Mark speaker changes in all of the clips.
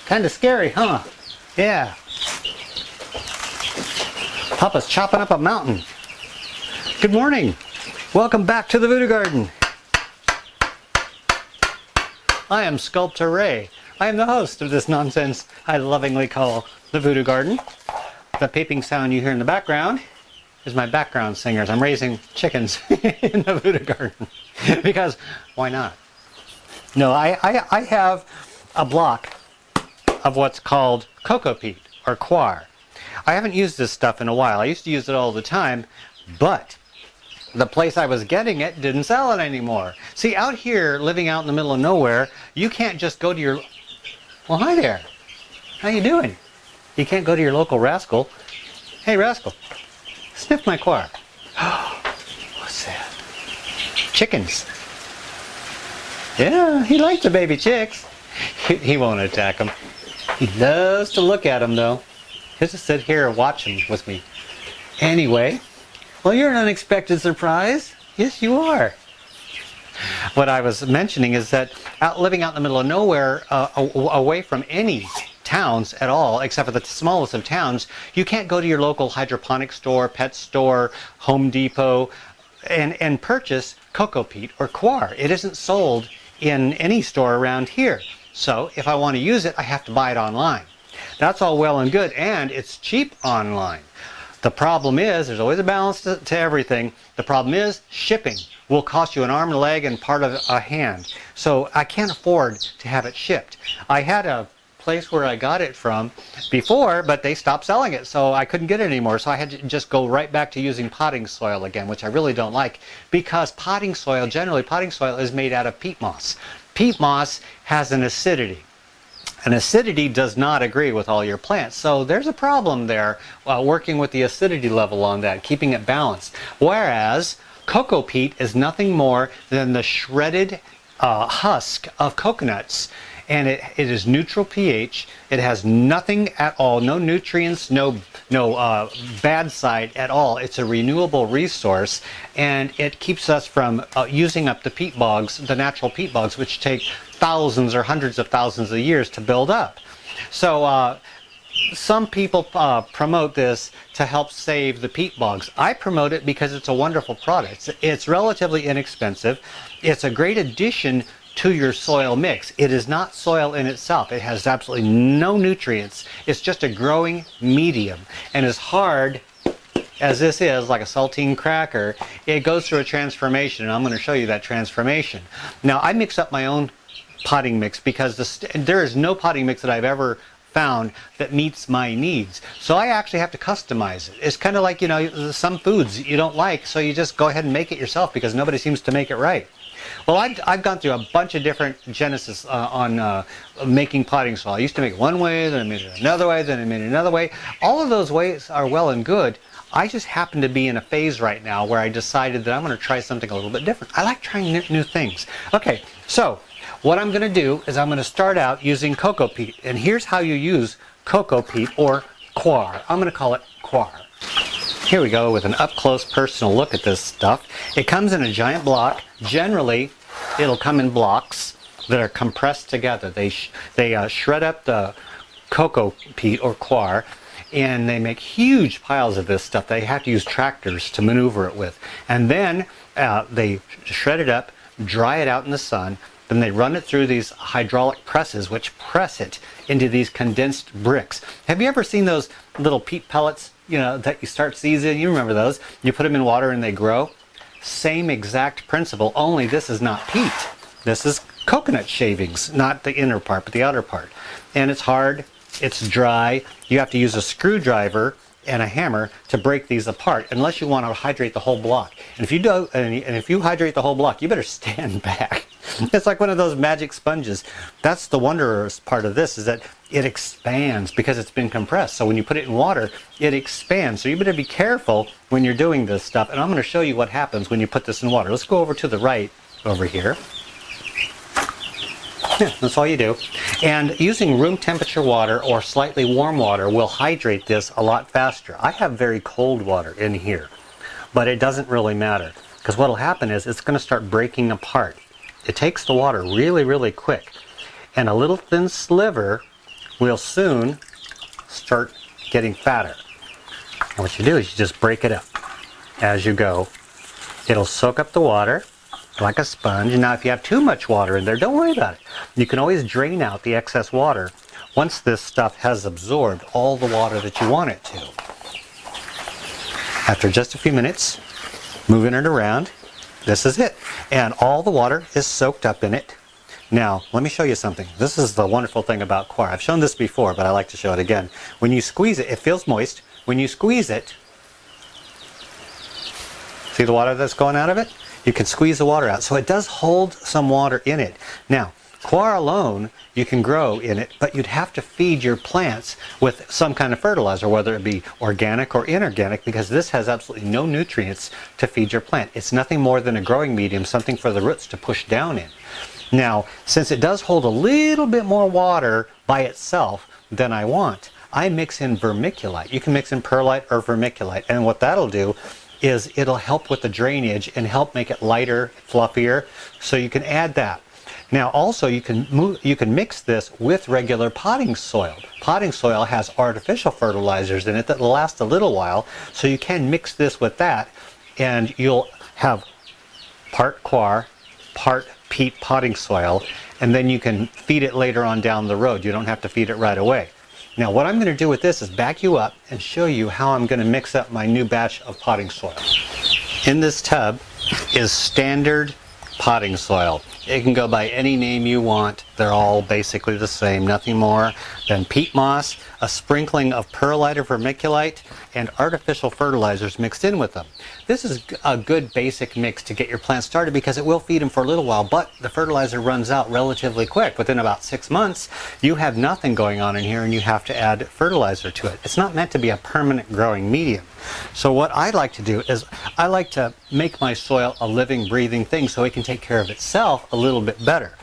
Speaker 1: Kind of scary, huh? Yeah. Papa's chopping up a mountain. Good morning. Welcome back to the Voodoo Garden. I am Sculptor Ray. I am the host of this nonsense I lovingly call the Voodoo Garden. The peeping sound you hear in the background is my background singers. I'm raising chickens in the Voodoo Garden because why not? No, I have a block of what's called coco peat or coir. I haven't used this stuff in a while. I used to use it all the time, but the place I was getting it didn't sell it anymore. See, out here, living out in the middle of nowhere, you can't just go to your... Well, hi there. How you doing? You can't go to your local rascal. Hey, rascal, sniff my coir. What's that? Chickens. Yeah, he likes the baby chicks. He won't attack them. He loves to look at them, though. He'll just sit here and watch them with me. Anyway, well, you're an unexpected surprise. Yes, you are. What I was mentioning is that living out in the middle of nowhere, away from any towns at all, except for the smallest of towns, you can't go to your local hydroponic store, pet store, Home Depot, and purchase coco peat or coir. It isn't sold in any store around here. So if I want to use it, I have to buy it online. That's all well and good, and it's cheap online. The problem is, there's always a balance to everything. The problem is, shipping will cost you an arm, a leg, and part of a hand. So I can't afford to have it shipped. I had a place where I got it from before, but they stopped selling it, so I couldn't get it anymore. So I had to just go right back to using potting soil again, which I really don't like, because generally potting soil is made out of peat moss. Peat moss has an acidity. And acidity does not agree with all your plants. So there's a problem there working with the acidity level on that, keeping it balanced. Whereas coco peat is nothing more than the shredded husk of coconuts. And it is neutral pH. It has nothing at all, no nutrients, no bad side at all. It's a renewable resource, and it keeps us from using up the peat bogs, the natural peat bogs, which take thousands or hundreds of thousands of years to build up. So some people promote this to help save the peat bogs. I promote it because it's a wonderful product. It's relatively inexpensive. It's a great addition to your soil mix. It is not soil in itself. It has absolutely no nutrients. It's just a growing medium. And as hard as this is, like a saltine cracker, it goes through a transformation, and I'm going to show you that transformation. Now, I mix up my own potting mix because there is no potting mix that I've ever found that meets my needs. So I actually have to customize it. It's kind of like, you know, some foods you don't like, so you just go ahead and make it yourself because nobody seems to make it right. Well, I've gone through a bunch of different genesis on making potting soil. I used to make it one way, then I made it another way, then I made it another way. All of those ways are well and good. I just happen to be in a phase right now where I decided that I'm going to try something a little bit different. I like trying new things. Okay, so what I'm going to do is I'm going to start out using coco peat. And here's how you use coco peat or coir. I'm going to call it coir. Here we go with an up-close personal look at this stuff. It comes in a giant block. Generally, it'll come in blocks that are compressed together. They shred up the coco peat or coir, and they make huge piles of this stuff. They have to use tractors to maneuver it with. And then they shred it up, dry it out in the sun, then they run it through these hydraulic presses, which press it into these condensed bricks. Have you ever seen those little peat pellets, you know, that you start seasoning? You remember those. You put them in water and they grow. Same exact principle, only this is not peat. This is coconut shavings, not the inner part, but the outer part. And it's hard, it's dry. You have to use a screwdriver and a hammer to break these apart, unless you want to hydrate the whole block. And if you do, and if you hydrate the whole block, you better stand back. It's like one of those magic sponges. That's the wondrous part of this, is that it expands because it's been compressed. So when you put it in water, it expands. So you better be careful when you're doing this stuff. And I'm going to show you what happens when you put this in water. Let's go over to the right over here. Yeah, that's all you do. And using room temperature water or slightly warm water will hydrate this a lot faster. I have very cold water in here, but it doesn't really matter, because what will happen is it's going to start breaking apart. It takes the water really, really quick, and a little thin sliver will soon start getting fatter. And what you do is you just break it up as you go. It'll soak up the water like a sponge. Now if you have too much water in there, don't worry about it. You can always drain out the excess water once this stuff has absorbed all the water that you want it to. After just a few minutes, moving it around, this is it. And all the water is soaked up in it. Now, let me show you something. This is the wonderful thing about coir. I've shown this before, but I like to show it again. When you squeeze it, it feels moist. When you squeeze it, see the water that's going out of it? You can squeeze the water out. So it does hold some water in it. Now, coir alone, you can grow in it, but you'd have to feed your plants with some kind of fertilizer, whether it be organic or inorganic, because this has absolutely no nutrients to feed your plant. It's nothing more than a growing medium, something for the roots to push down in. Now, since it does hold a little bit more water by itself than I want, I mix in vermiculite. You can mix in perlite or vermiculite, and what that'll do is it'll help with the drainage and help make it lighter, fluffier, so you can add that. Now also you can mix this with regular potting soil. Potting soil has artificial fertilizers in it that will last a little while, so you can mix this with that and you'll have part coir, part peat potting soil, and then you can feed it later on down the road. You don't have to feed it right away. Now what I'm going to do with this is back you up and show you how I'm going to mix up my new batch of potting soil. In this tub is standard potting soil. It can go by any name you want. They're all basically the same, nothing more than peat moss, a sprinkling of perlite or vermiculite, and artificial fertilizers mixed in with them. This is a good basic mix to get your plants started because it will feed them for a little while, but the fertilizer runs out relatively quick. Within about 6 months, you have nothing going on in here and you have to add fertilizer to it. It's not meant to be a permanent growing medium. So what I like to do is I like to make my soil a living, breathing thing so it can take care of itself a little bit better.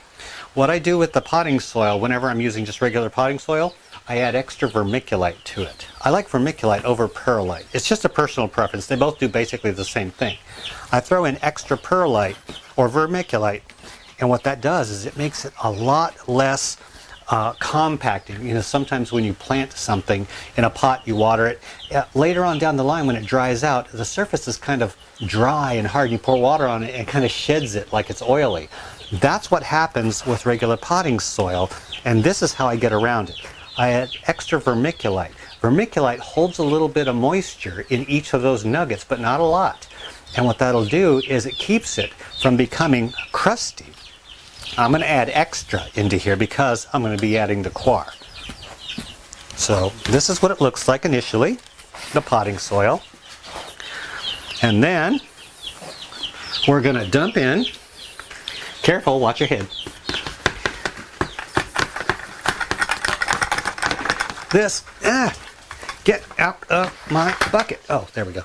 Speaker 1: What I do with the potting soil, whenever I'm using just regular potting soil, I add extra vermiculite to it. I like vermiculite over perlite. It's just a personal preference. They both do basically the same thing. I throw in extra perlite or vermiculite, and what that does is it makes it a lot less compacting. You know, sometimes when you plant something in a pot, you water it. Later on down the line, when it dries out, the surface is kind of dry and hard. You pour water on it and it kind of sheds it like it's oily. That's what happens with regular potting soil, and this is how I get around it. I add extra vermiculite. Vermiculite holds a little bit of moisture in each of those nuggets, but not a lot. And what that'll do is it keeps it from becoming crusty. I'm going to add extra into here because I'm going to be adding the coir. So this is what it looks like initially, the potting soil. And then we're going to dump in, careful, watch your head, this, get out of my bucket. Oh, there we go.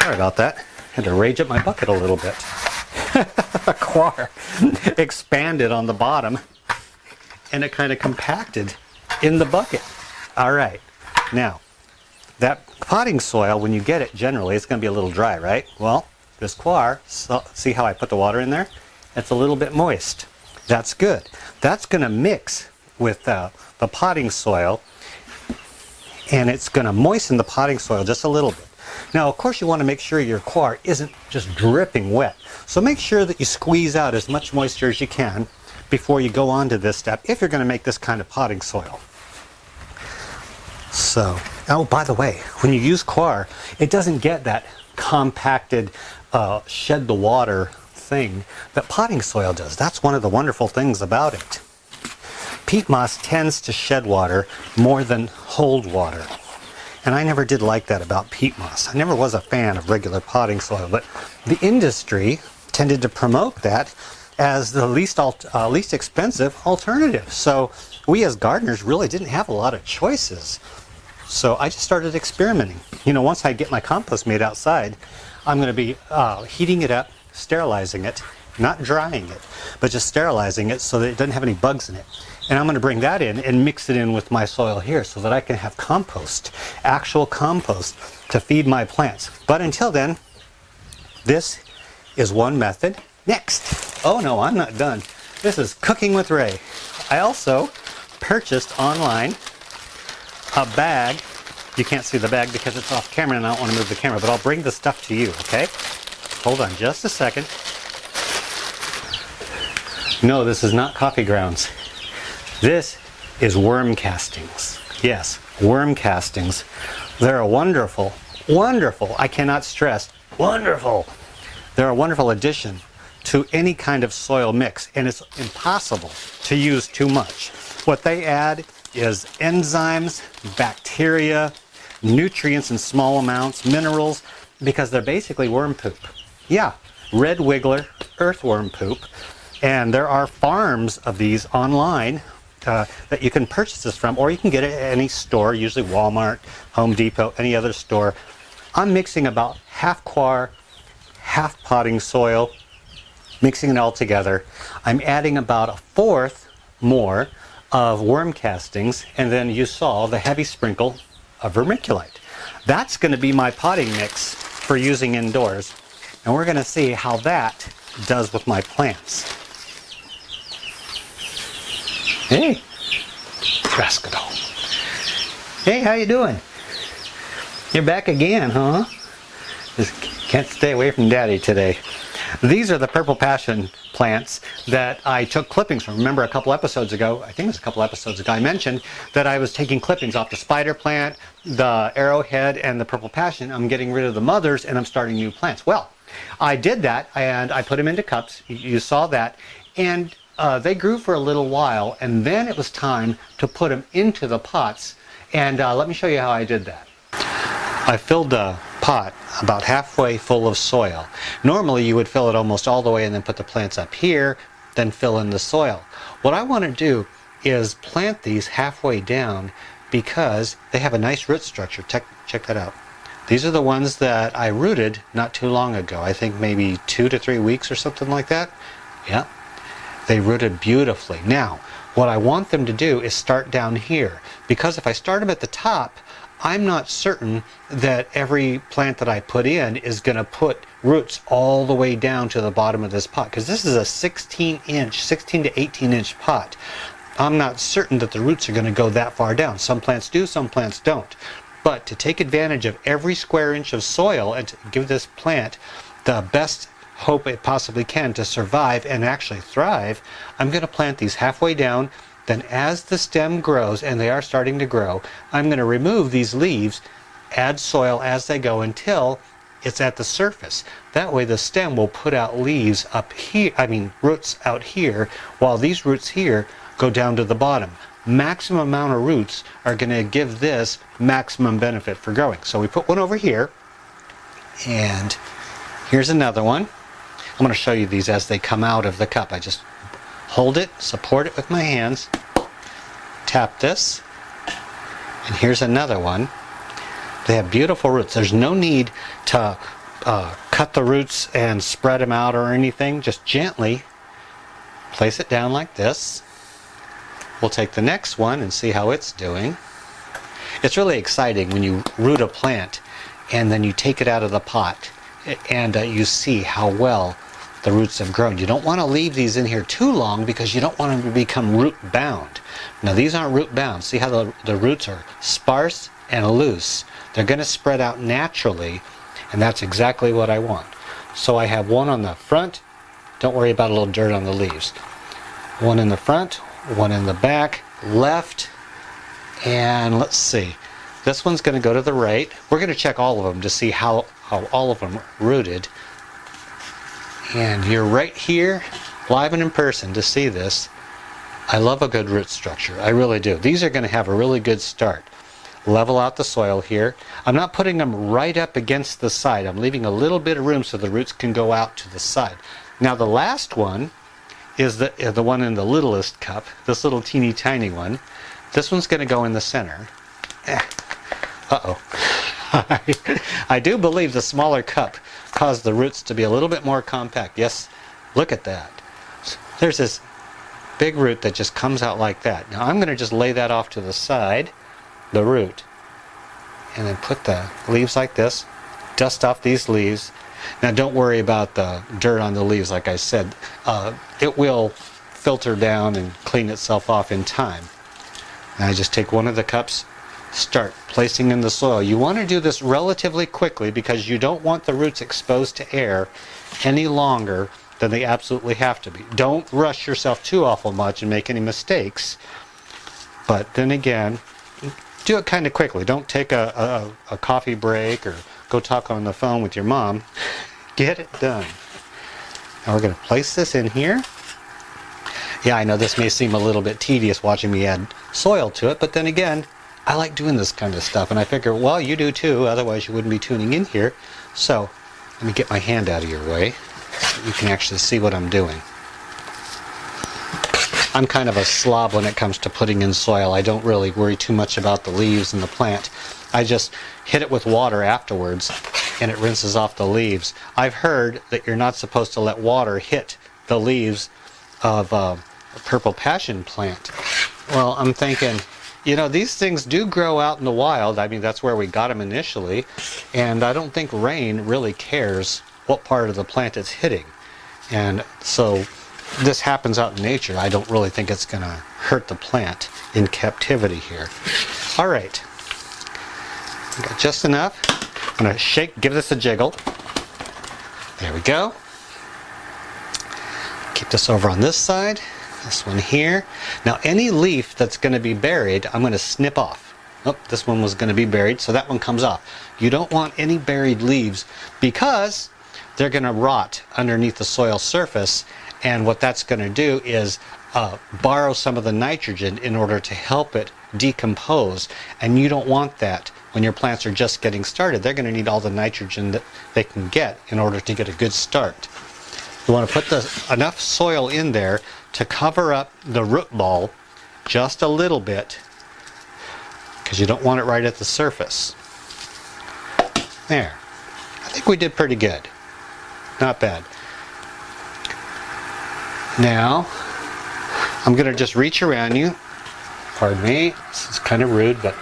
Speaker 1: Sorry about that. Had to rage up my bucket a little bit. Coir expanded on the bottom and it kind of compacted in the bucket. All right, now that potting soil, when you get it, generally it's going to be a little dry, right? Well, this coir, so, see how I put the water in there? It's a little bit moist. That's good. That's going to mix with the potting soil, and it's going to moisten the potting soil just a little bit. Now, of course, you want to make sure your coir isn't just dripping wet. So make sure that you squeeze out as much moisture as you can before you go on to this step if you're going to make this kind of potting soil. So, oh, by the way, when you use coir, it doesn't get that compacted, shed the water thing that potting soil does. That's one of the wonderful things about it. Peat moss tends to shed water more than hold water. And I never did like that about peat moss. I never was a fan of regular potting soil, but the industry tended to promote that as the least expensive alternative. So we as gardeners really didn't have a lot of choices. So I just started experimenting. You know, once I get my compost made outside, I'm going to be heating it up, sterilizing it, not drying it, but just sterilizing it so that it doesn't have any bugs in it. And I'm going to bring that in and mix it in with my soil here so that I can have compost, actual compost, to feed my plants. But until then, this is one method. Next. Oh no, I'm not done. This is cooking with Ray. I also purchased online a bag. You can't see the bag because it's off camera and I don't want to move the camera, but I'll bring the stuff to you, okay? Hold on just a second. No, this is not coffee grounds. This is worm castings. Yes, worm castings. They're a wonderful, wonderful, I cannot stress, wonderful. They're a wonderful addition to any kind of soil mix, and it's impossible to use too much. What they add is enzymes, bacteria, nutrients in small amounts, minerals, because they're basically worm poop. Yeah, red wiggler, earthworm poop. And there are farms of these online that you can purchase this from, or you can get it at any store, usually Walmart, Home Depot, any other store. I'm mixing about half coir, half potting soil, mixing it all together. I'm adding about a fourth more of worm castings, and then you saw the heavy sprinkle of vermiculite. That's going to be my potting mix for using indoors, and we're going to see how that does with my plants. Hey, Rascadal. Hey, how you doing? You're back again, huh? Just can't stay away from Daddy today. These are the purple passion plants that I took clippings from. Remember a couple episodes ago, I think it was a couple episodes ago, I mentioned that I was taking clippings off the spider plant, the arrowhead, and the purple passion. I'm getting rid of the mothers and I'm starting new plants. Well, I did that and I put them into cups. You saw that. And they grew for a little while, and then it was time to put them into the pots. And let me show you how I did that. I filled the pot about halfway full of soil. Normally you would fill it almost all the way and then put the plants up here, then fill in the soil. What I want to do is plant these halfway down because they have a nice root structure. Check that out. These are the ones that I rooted not too long ago. I think maybe 2 to 3 weeks or something like that. Yeah. They rooted beautifully. Now, what I want them to do is start down here, because if I start them at the top, I'm not certain that every plant that I put in is going to put roots all the way down to the bottom of this pot, because this is a 16 to 18 inch pot. I'm not certain that the roots are going to go that far down. Some plants do, some plants don't. But to take advantage of every square inch of soil and to give this plant the best hope it possibly can to survive and actually thrive, I'm going to plant these halfway down. Then as the stem grows, and they are starting to grow, I'm going to remove these leaves, add soil as they go until it's at the surface. That way the stem will put out leaves up here, roots out here, while these roots here go down to the bottom. Maximum amount of roots are going to give this maximum benefit for growing. So we put one over here, and here's another one. I'm going to show you these as they come out of the cup. I just hold it, support it with my hands, tap this, and here's another one. They have beautiful roots. There's no need to cut the roots and spread them out or anything. Just gently place it down like this. We'll take the next one and see how it's doing. It's really exciting when you root a plant and then you take it out of the pot and you see how well the roots have grown. You don't want to leave these in here too long because you don't want them to become root bound. Now these aren't root bound. See how the roots are sparse and loose. They're going to spread out naturally, and that's exactly what I want. So I have one on the front. Don't worry about a little dirt on the leaves. One in the front, one in the back, left, and let's see. This one's going to go to the right. We're going to check all of them to see how all of them are rooted. And you're right here, live and in person, to see this. I love a good root structure. I really do. These are going to have a really good start. Level out the soil here. I'm not putting them right up against the side. I'm leaving a little bit of room so the roots can go out to the side. Now the last one is the one in the littlest cup, this little teeny tiny one. This one's going to go in the center. Uh-oh. I do believe the smaller cup caused the roots to be a little bit more compact. Yes, look at that. There's this big root that just comes out like that. Now I'm going to just lay that off to the side, the root, and then put the leaves like this, dust off these leaves. Now don't worry about the dirt on the leaves, like I said. It will filter down and clean itself off in time. And I just take one of the cups, start placing in the soil. You want to do this relatively quickly because you don't want the roots exposed to air any longer than they absolutely have to be. Don't rush yourself too awful much and make any mistakes. But then again, do it kind of quickly. Don't take a coffee break or go talk on the phone with your mom. Get it done. Now we're going to place this in here. Yeah, I know this may seem a little bit tedious watching me add soil to it, but then again, I like doing this kind of stuff, and I figure, well, you do too, otherwise you wouldn't be tuning in here. So, let me get my hand out of your way so you can actually see what I'm doing. I'm kind of a slob when it comes to putting in soil. I don't really worry too much about the leaves and the plant. I just hit it with water afterwards, and it rinses off the leaves. I've heard that you're not supposed to let water hit the leaves of a purple passion plant. Well, I'm thinking, you know, these things do grow out in the wild. I mean, that's where we got them initially, and I don't think rain really cares what part of the plant it's hitting. And so this happens out in nature. I don't really think it's going to hurt the plant in captivity here. All right, got just enough. I'm going to shake, give this a jiggle. There we go. Keep this over on this side. This one here. Now any leaf that's going to be buried, I'm going to snip off. Oh, this one was going to be buried, so that one comes off. You don't want any buried leaves because they're going to rot underneath the soil surface, and what that's going to do is borrow some of the nitrogen in order to help it decompose, and you don't want that when your plants are just getting started. They're going to need all the nitrogen that they can get in order to get a good start. You want to put enough soil in there to cover up the root ball just a little bit, because you don't want it right at the surface. There. I think we did pretty good. Not bad. Now, I'm going to just reach around you. Pardon me, this is kind of rude, but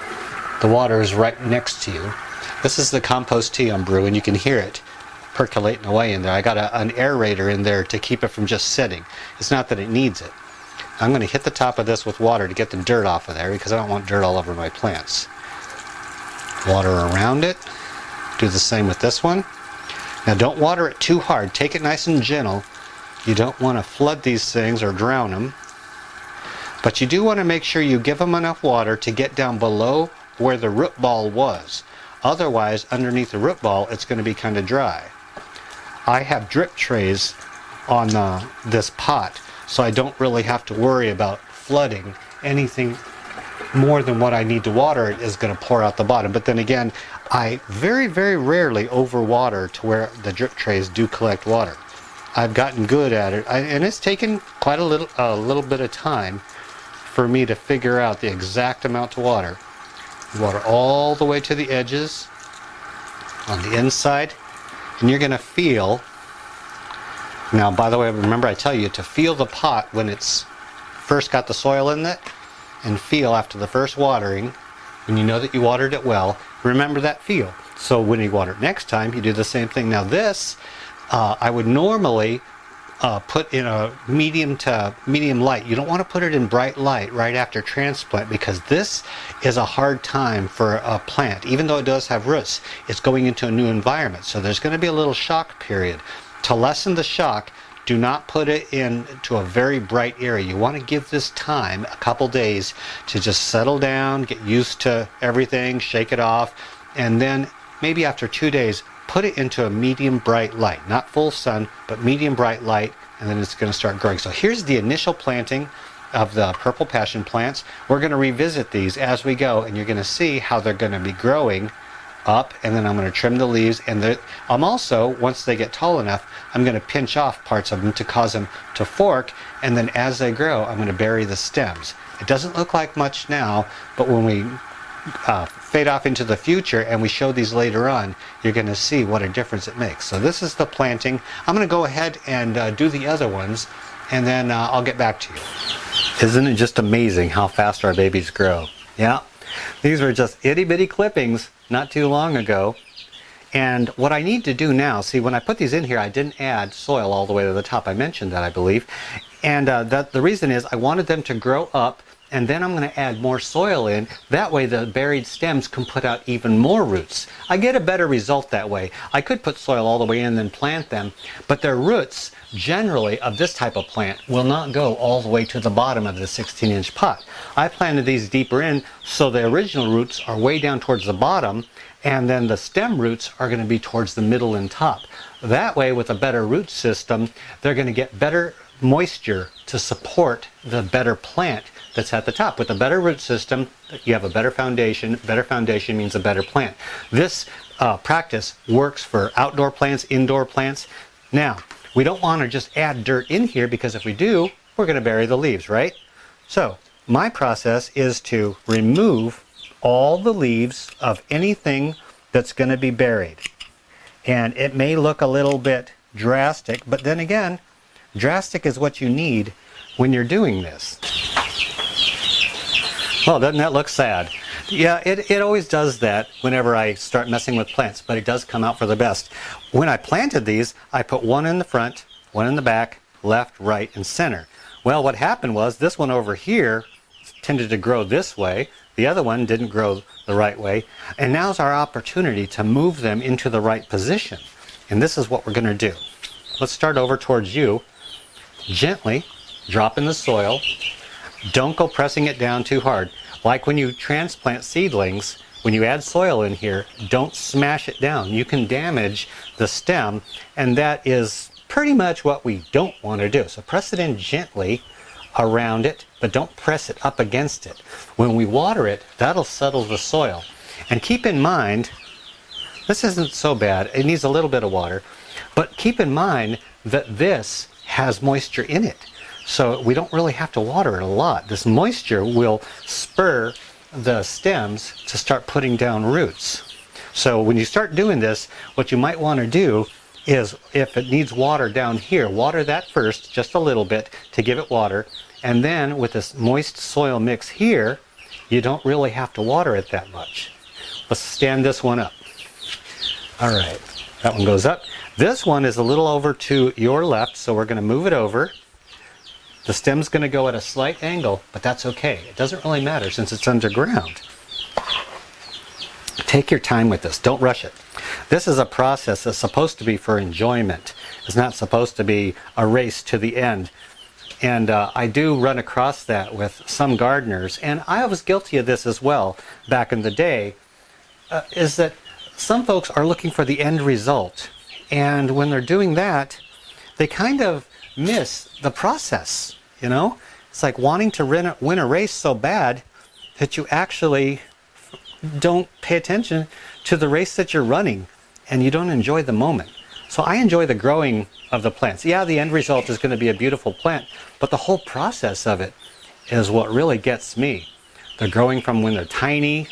Speaker 1: the water is right next to you. This is the compost tea I'm brewing. You can hear it percolating away in there. I got an aerator in there to keep it from just sitting. It's not that it needs it. I'm going to hit the top of this with water to get the dirt off of there because I don't want dirt all over my plants. Water around it. Do the same with this one. Now don't water it too hard. Take it nice and gentle. You don't want to flood these things or drown them. But you do want to make sure you give them enough water to get down below where the root ball was. Otherwise, underneath the root ball, it's going to be kind of dry. I have drip trays on this pot, so I don't really have to worry about flooding. Anything more than what I need to water it is going to pour out the bottom. But then again, I very, very rarely overwater to where the drip trays do collect water. I've gotten good at it, and it's taken quite a little bit of time for me to figure out the exact amount to water. You water all the way to the edges on the inside, and you're going to feel. Now, by the way, remember I tell you to feel the pot when it's first got the soil in it, and feel after the first watering, when you know that you watered it well. Remember that feel. So when you water it next time, you do the same thing. Now this, I would normally put in a medium to medium light. You don't want to put it in bright light right after transplant, because this is a hard time for a plant. Even though it does have roots, it's going into a new environment. So there's going to be a little shock period. To lessen the shock, do not put it into a very bright area. You want to give this time, a couple days, to just settle down, get used to everything, shake it off, and then maybe after 2 days, put it into a medium bright light. Not full sun, but medium bright light, and then it's going to start growing. So here's the initial planting of the purple passion plants. We're going to revisit these as we go, and you're going to see how they're going to be growing up, and then I'm going to trim the leaves, and I'm also, once they get tall enough, I'm going to pinch off parts of them to cause them to fork, and then as they grow, I'm going to bury the stems. It doesn't look like much now, but when we fade off into the future and we show these later on, you're going to see what a difference it makes. So this is the planting. I'm going to go ahead and do the other ones, and then I'll get back to you. Isn't it just amazing how fast our babies grow? Yeah, these were just itty-bitty clippings not too long ago. And what I need to do now, see, when I put these in here, I didn't add soil all the way to the top. I mentioned that, I believe. And the reason is I wanted them to grow up and then I'm going to add more soil in. That way the buried stems can put out even more roots. I get a better result that way. I could put soil all the way in and then plant them, but their roots generally of this type of plant will not go all the way to the bottom of the 16-inch pot. I planted these deeper in, so the original roots are way down towards the bottom, and then the stem roots are going to be towards the middle and top. That way, with a better root system, they're going to get better moisture to support the better plant that's at the top. With a better root system, you have a better foundation. Better foundation means a better plant. This practice works for outdoor plants, indoor plants. Now, we don't want to just add dirt in here, because if we do, we're going to bury the leaves, right? So, my process is to remove all the leaves of anything that's going to be buried. And it may look a little bit drastic, but then again, drastic is what you need when you're doing this. Well, doesn't that look sad? Yeah, it always does that whenever I start messing with plants, but it does come out for the best. When I planted these, I put one in the front, one in the back, left, right, and center. Well, what happened was this one over here tended to grow this way. The other one didn't grow the right way. And now's our opportunity to move them into the right position. And this is what we're going to do. Let's start over towards you. Gently drop in the soil. Don't go pressing it down too hard. Like when you transplant seedlings, when you add soil in here, don't smash it down. You can damage the stem, and that is pretty much what we don't want to do. So press it in gently around it, but don't press it up against it. When we water it, that'll settle the soil. And keep in mind, this isn't so bad. It needs a little bit of water, but keep in mind that this has moisture in it. So we don't really have to water it a lot. This moisture will spur the stems to start putting down roots. So when you start doing this, what you might want to do is, if it needs water down here, water that first, just a little bit to give it water. And then with this moist soil mix here, you don't really have to water it that much. Let's stand this one up. All right, that one goes up. This one is a little over to your left, so we're going to move it over. The stem's going to go at a slight angle, but that's okay. It doesn't really matter since it's underground. Take your time with this. Don't rush it. This is a process that's supposed to be for enjoyment. It's not supposed to be a race to the end. And I do run across that with some gardeners, and I was guilty of this as well back in the day, is that some folks are looking for the end result. And when they're doing that, they kind of miss the process, you know? It's like wanting to win a race so bad that you actually don't pay attention to the race that you're running, and you don't enjoy the moment. So I enjoy the growing of the plants. Yeah, the end result is going to be a beautiful plant, but the whole process of it is what really gets me. They're growing from when they're tiny,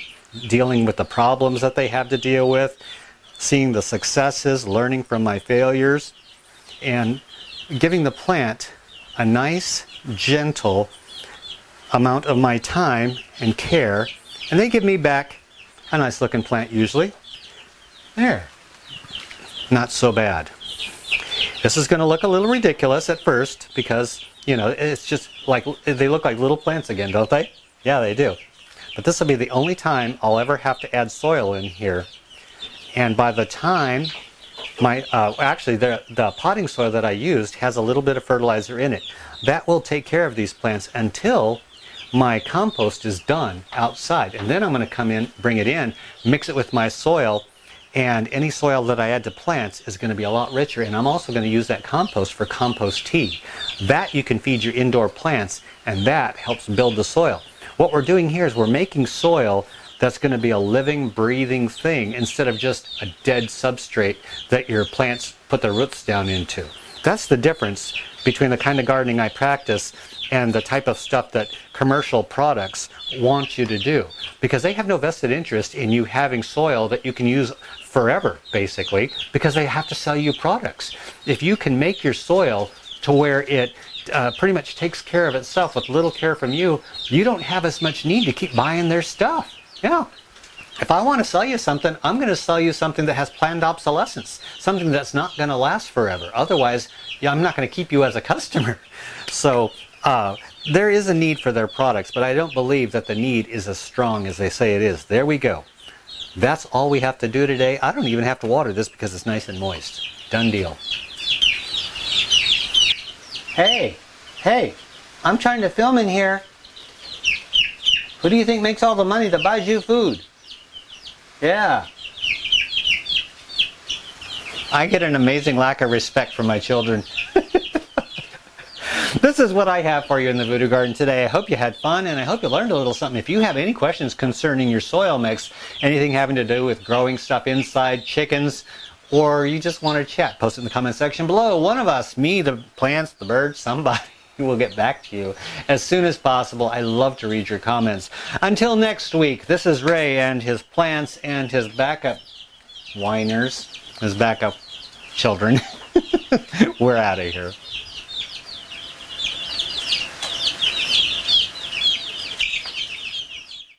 Speaker 1: dealing with the problems that they have to deal with, seeing the successes, learning from my failures, and giving the plant a nice, gentle amount of my time and care, and they give me back a nice looking plant usually. There. Not so bad. This is going to look a little ridiculous at first because, you know, it's just like, they look like little plants again, don't they? Yeah, they do. But this will be the only time I'll ever have to add soil in here. And by the time actually the potting soil that I used has a little bit of fertilizer in it. That will take care of these plants until my compost is done outside. And then I'm going to come in, bring it in, mix it with my soil, and any soil that I add to plants is going to be a lot richer. And I'm also going to use that compost for compost tea. That you can feed your indoor plants, and that helps build the soil. What we're doing here is we're making soil that's going to be a living, breathing thing instead of just a dead substrate that your plants put their roots down into. That's the difference between the kind of gardening I practice and the type of stuff that commercial products want you to do. Because they have no vested interest in you having soil that you can use forever, basically, because they have to sell you products. If you can make your soil to where it pretty much takes care of itself with little care from you, you don't have as much need to keep buying their stuff. Yeah. If I want to sell you something, I'm going to sell you something that has planned obsolescence, something that's not going to last forever. Otherwise, yeah, I'm not going to keep you as a customer. So There is a need for their products, but I don't believe that the need is as strong as they say it is. There we go. That's all we have to do today. I don't even have to water this because it's nice and moist. Done deal. Hey, I'm trying to film in here. Who do you think makes all the money that buys you food? Yeah. I get an amazing lack of respect from my children. This is what I have for you in the Voodoo Garden today. I hope you had fun, and I hope you learned a little something. If you have any questions concerning your soil mix, anything having to do with growing stuff inside, chickens, or you just want to chat, post it in the comment section below. One of us, me, the plants, the birds, somebody, will get back to you as soon as possible. I love to read your comments. Until next week, this is Ray and his plants and his backup whiners, his backup children. We're out of here.